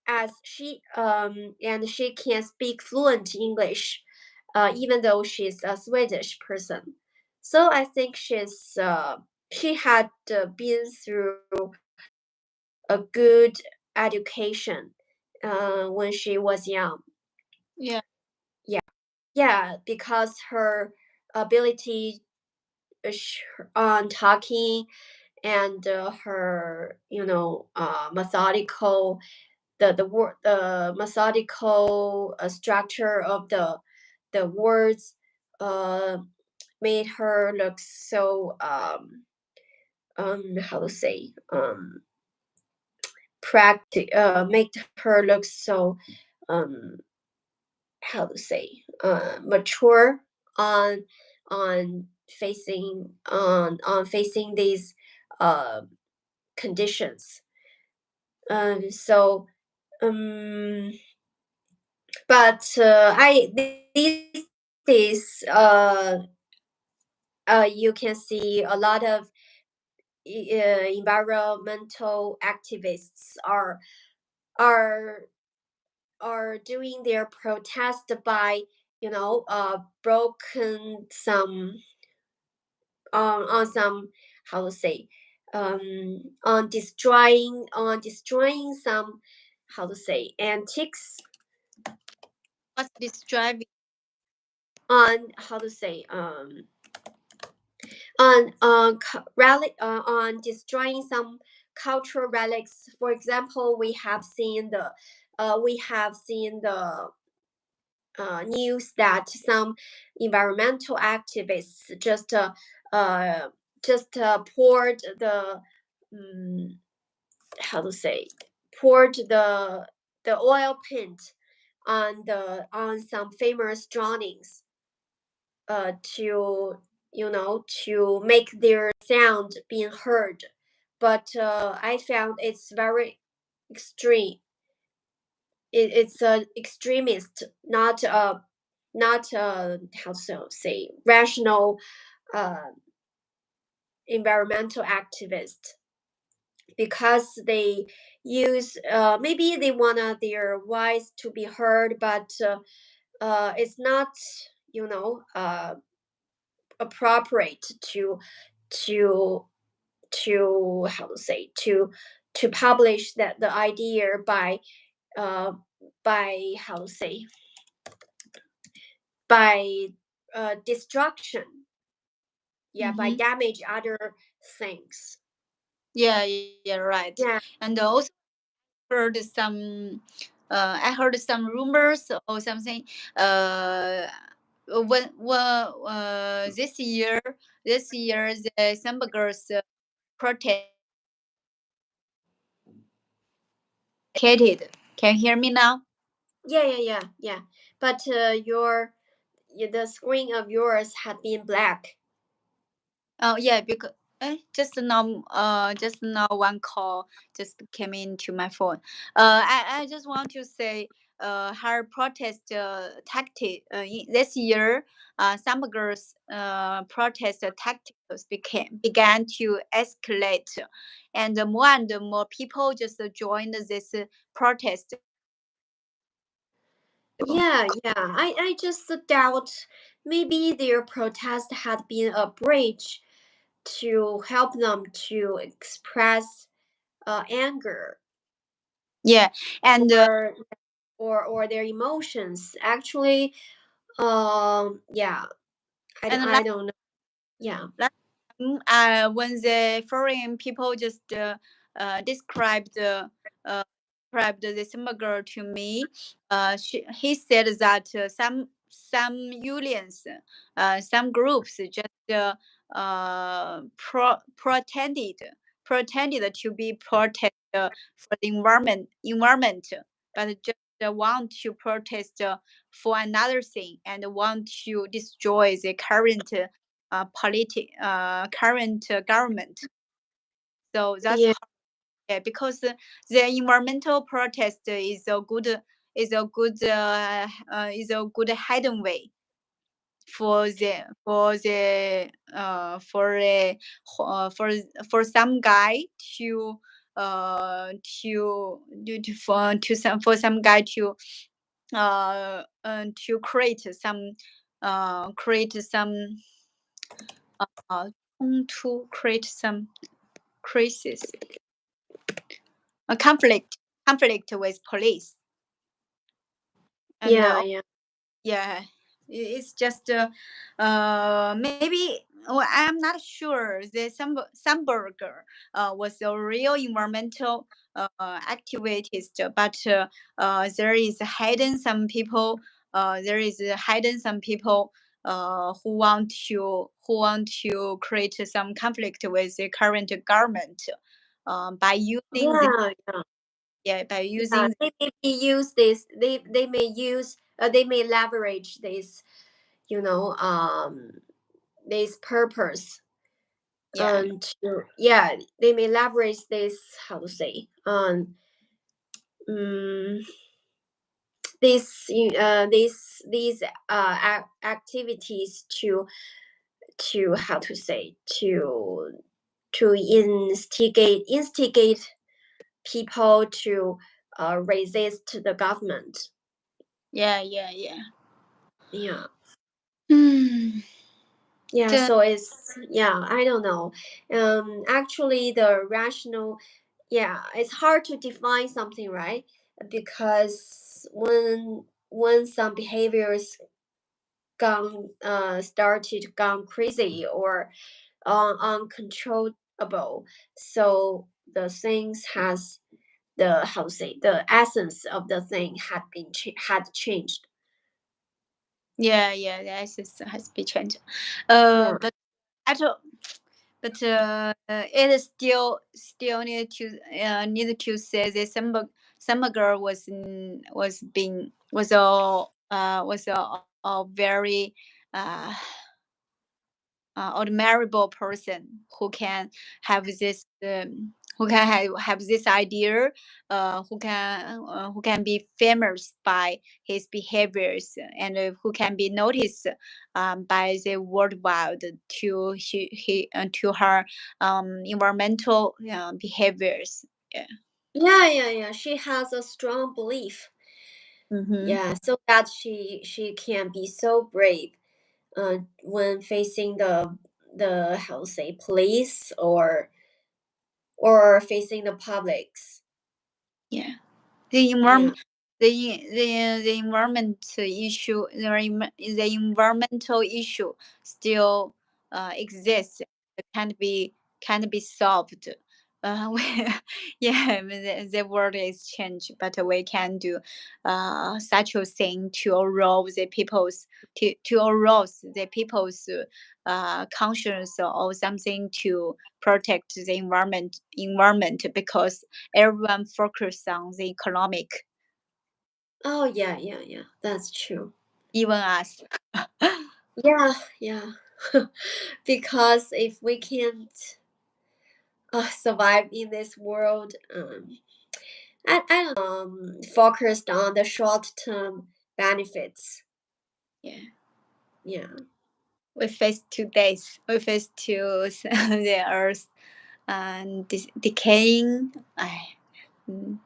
and she can speak fluent English, even though she's a Swedish person. So I think she had been through a good education when she was young. Yeah. Yeah, yeah, because her ability on talking, and her methodical the methodical structure of the words uh, made her look so how to say make her look so um how to say mature on facing these uh, conditions. So um but I these days you can see a lot of environmental activists are doing their protest by broken some on some how to say on destroying some how to say, antics, What's this driving? on how to say, on relic, on destroying some cultural relics. For example, we have seen the news that some environmental activists uh, poured the um, how to say, poured the oil paint on some famous drawings, to, to make their sound being heard. But I found it's very extreme. It's a extremist, not how to say, rational uh, environmental activist, because they use, maybe they want their voice to be heard, but it's not, you know uh, appropriate to how to say, to publish that the idea uh by how to say, by destruction, yeah, by Mm-hmm. damage other things. Yeah, yeah, right. Yeah, And also heard some, I heard some rumors or something. Uh, when this year the some girls protested. Can you hear me now? yeah. But the screen of yours had been black. Oh yeah, because just now one call just came into my phone. I just want to say, her protest tactic this year, some girls protest tactics began to escalate, and more people just joined this protest. Yeah, I just doubt maybe their protest had been a bridge to help them to express anger, Yeah, and or or their emotions. Actually, yeah, and I don't know. Yeah, last when the foreign people just described this girl to me, he said that some unions, some groups just pretended to be protest for the environment, but just want to protest for another thing and want to destroy the current government. So that's yeah, how, yeah, because the environmental protest is a good hidden way for a for some guy to for some guy to create some uh to create some crisis, a conflict with police. And yeah. yeah, it's just maybe, well, I'm not sure the Sandberger was a real environmental activist, but there is hidden some people, who want to create some conflict with the current government, by using the, Yeah, yeah, yeah, by yeah. using, They maybe use this. They may use. They may leverage this. You know, this purpose. yeah. Yeah, they may leverage this. How to say? Um, these activities to how to say, to instigate people to resist the government. Yeah, yeah, yeah. Yeah, Hmm. yeah. The, So it's, yeah, I don't know. Actually, the rational, yeah, it's hard to define something, right? because when some behaviors gone started gone crazy or uncontrollable, so the things has the how to say the essence of the thing had changed. Yeah, yeah, the essence has been changed. Yeah. But at but it is still need to say that some girl was being was a very uh admirable person who can have this idea, who can be famous by his behaviors, and who can be noticed by the worldwide to her environmental behaviors. Yeah. Yeah, yeah, yeah. She has a strong belief. Mm-hmm. Yeah, so that she can be so brave when facing the how to say police or facing the publics. Yeah. The Yeah. environment, the environment issue, the environmental issue still exists. It can't be solved. Yeah, I mean, the world is changed, but we can do such a thing to arouse the people's to arouse the people's conscience or something to protect the environment, because everyone focus on the economic, Oh yeah, yeah, yeah. That's true. even us. Yeah, yeah. Because if we can't survive in this world, I don't know, focused on the short term benefits. Yeah, Yeah. we face 2 days. We face to the earth and decaying. Mm,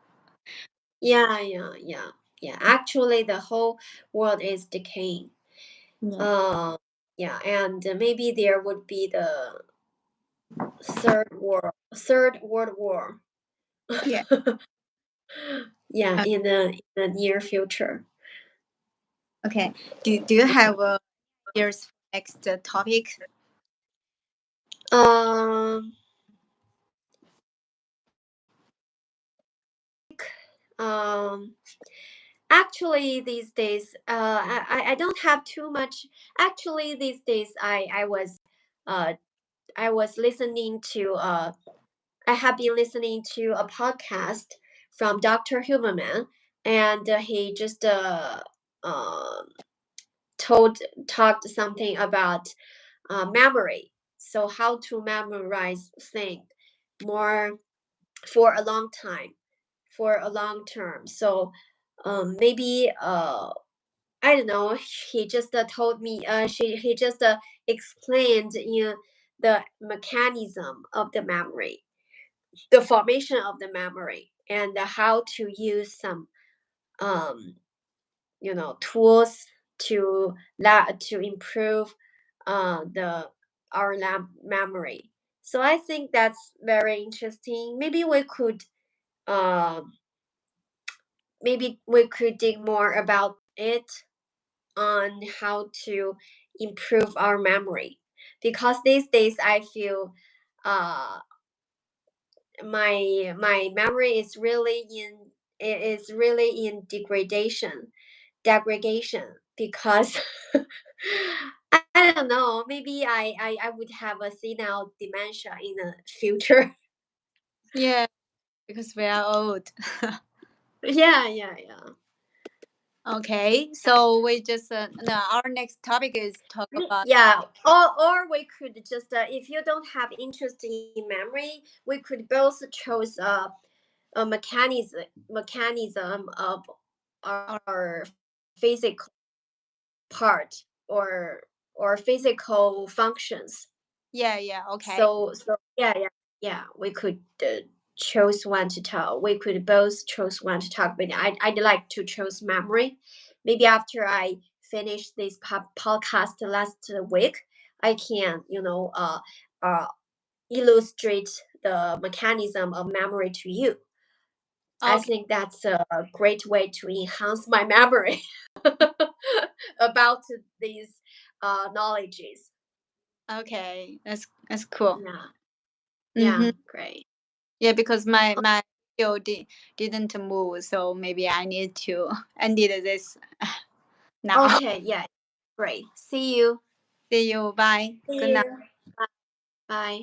Yeah, yeah, yeah, yeah. Actually, the whole world is decaying. yeah, Uh, yeah, and maybe there would be the third world war. yeah. Yeah, Uh, in the near future. okay. Do you have years next topic? Um, um, actually, these days, I don't have too much. Actually, these days, uh, I was listening to I have been listening to a podcast from Dr. Huberman, and he just uh, told talked something about memory. So how to memorize things more for a long time, for a long term. So maybe I don't know. He just told me. He just explained the mechanism of the memory, the formation of the memory, and how to use some um, tools to improve the our memory. So I think that's very interesting. Um, maybe we could dig more about it on how to improve our memory, because these days I feel uh my memory is really in degradation because I don't know, maybe I would have a senile dementia in the future. Yeah, because we are old. Yeah, yeah, yeah. Okay, so we just no, our next topic is talk about. Yeah, or we could just if you don't have interest in memory, we could both choose a mechanism of Our, our physical part or physical functions. yeah, yeah, okay. So yeah, yeah, yeah. We could choose one to talk. We could both choose one to talk. But I'd like to choose memory. Maybe after I finish this podcast last week, I can uh illustrate the mechanism of memory to you. I Okay. think that's a great way to enhance my memory about these knowledges. Okay. That's cool. Yeah, yeah, Mm-hmm. great. Yeah, because my video didn't move, so maybe I need to end this now. Okay, yeah, great. See you. See you. Bye. Good See night. you. Bye. Bye.